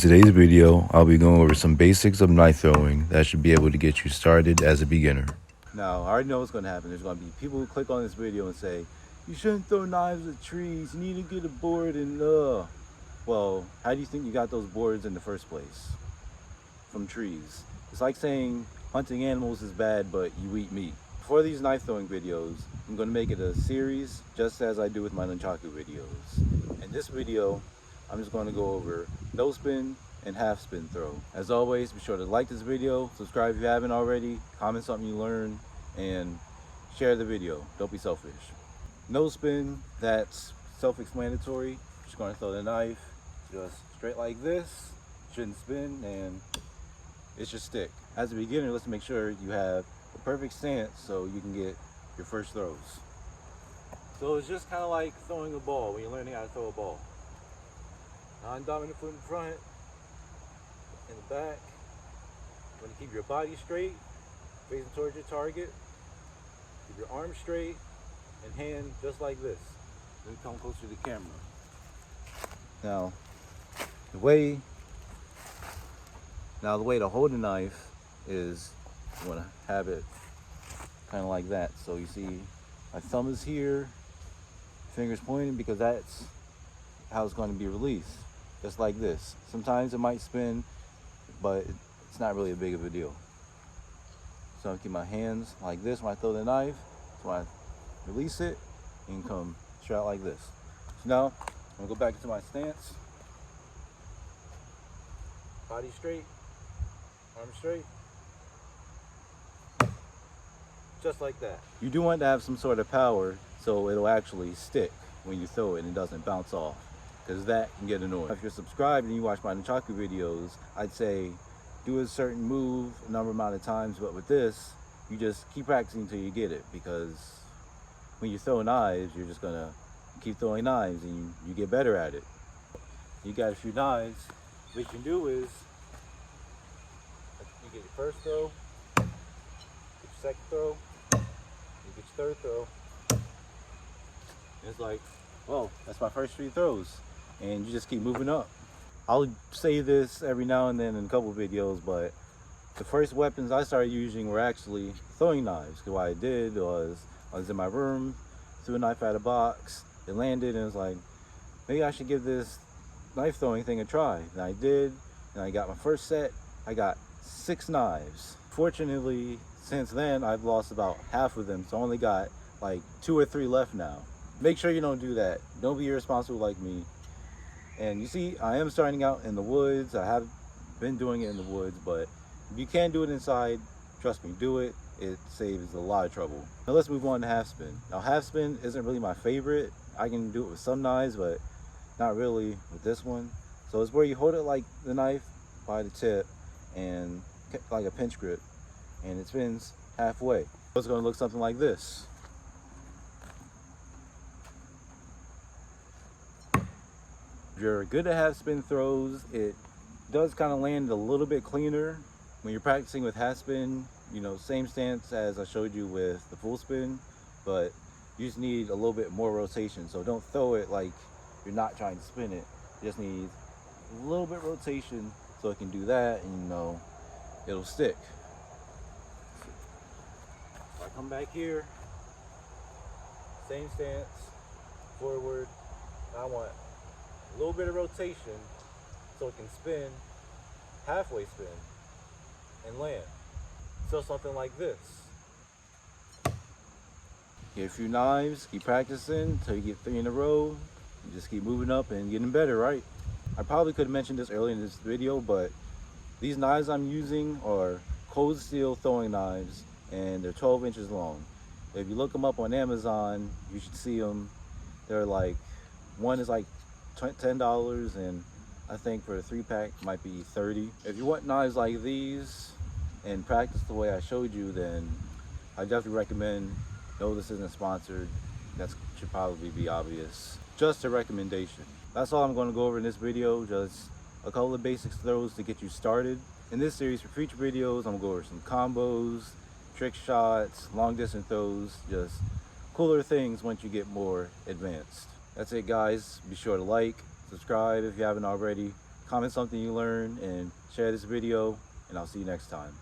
today's video, I'll be going over some basics of knife throwing that should be able to get you started as a beginner. Now, I already know what's going to happen. There's going to be people who click on this video and say, you shouldn't throw knives at trees, you need to get a board and Well, how do you think you got those boards in the first place? From trees. It's like saying hunting animals is bad, but you eat meat. For these knife throwing videos, I'm going to make it a series, just as I do with my nunchaku videos. In this video, I'm just going to go over no spin and half spin throw. As always, be sure to like this video, subscribe if you haven't already, comment something you learned, and share the video. Don't be selfish. No spin, that's self-explanatory. Just going to throw the knife just straight like this. Shouldn't spin and it should stick. As a beginner, let's make sure you have the perfect stance so you can get your first throws. So it's just kind of like throwing a ball when you're learning how to throw a ball. Non-dominant foot in front, in the back. You want to keep your body straight, facing towards your target. Keep your arms straight and hand just like this. Then come closer to the camera. Now, the way to hold a knife is you want to have it kind of like that. So you see my thumb is here, fingers pointing, because that's how it's going to be released. Just like this. Sometimes it might spin, but it's not really a big of a deal. So I keep my hands like this when I throw the knife. So when I release it, you can come straight out like this. So now I'm gonna go back into my stance. Body straight, arms straight. Just like that. You do want to have some sort of power so it'll actually stick when you throw it and it doesn't bounce off, because that can get annoying. If you're subscribed and you watch my nunchaku videos, I'd say do a certain move a number amount of times, but with this, you just keep practicing until you get it, because when you throw knives, you're just gonna keep throwing knives and you get better at it. You got a few knives, what you can do is, you get your first throw, get your second throw, you get your third throw, and it's like, well, that's my first 3 throws. And you just keep moving up. I'll say this every now and then in a couple videos, but the first weapons I started using were actually throwing knives. Because what I did was, I was in my room, threw a knife out of a box, it landed, and it was like, maybe I should give this knife throwing thing a try. And I did, and I got my first set. I got 6 knives. Fortunately, since then, I've lost about half of them, so I only got like 2 or 3 left now. Make sure you don't do that. Don't be irresponsible like me. And you see, I am starting out in the woods. I have been doing it in the woods, but if you can do it inside, trust me, do it. It saves a lot of trouble. Now let's move on to half spin. Now half spin isn't really my favorite. I can do it with some knives, but not really with this one. So it's where you hold it like the knife by the tip and like a pinch grip, and it spins halfway. So it's gonna look something like this. If you're good at half spin throws, it does kind of land a little bit cleaner. When you're practicing with half spin, you know, same stance as I showed you with the full spin, but you just need a little bit more rotation. So don't throw it like you're not trying to spin it. You just need a little bit rotation so it can do that, and you know, it'll stick. So I come back here, same stance, forward. I want a little bit of rotation so it can spin, halfway spin, and land. So something like this. Get a few knives, keep practicing until you get 3 in a row. You just keep moving up and getting better, right? I probably could have mentioned this earlier in this video, but these knives I'm using are cold steel throwing knives, and they're 12 inches long. If you look them up on Amazon, you should see them. They're like, one is like $10, and I think for a 3-pack might be $30. If you want knives like these and practice the way I showed you, then I definitely recommend, no, this isn't sponsored, that should probably be obvious, just a recommendation. That's all I'm going to go over in this video, just a couple of basics throws to get you started. In this series, for future videos, I'm going to go over some combos, trick shots, long distance throws, just cooler things once you get more advanced. That's it, guys. Be sure to like, subscribe if you haven't already, comment something you learned, and share this video, and I'll see you next time.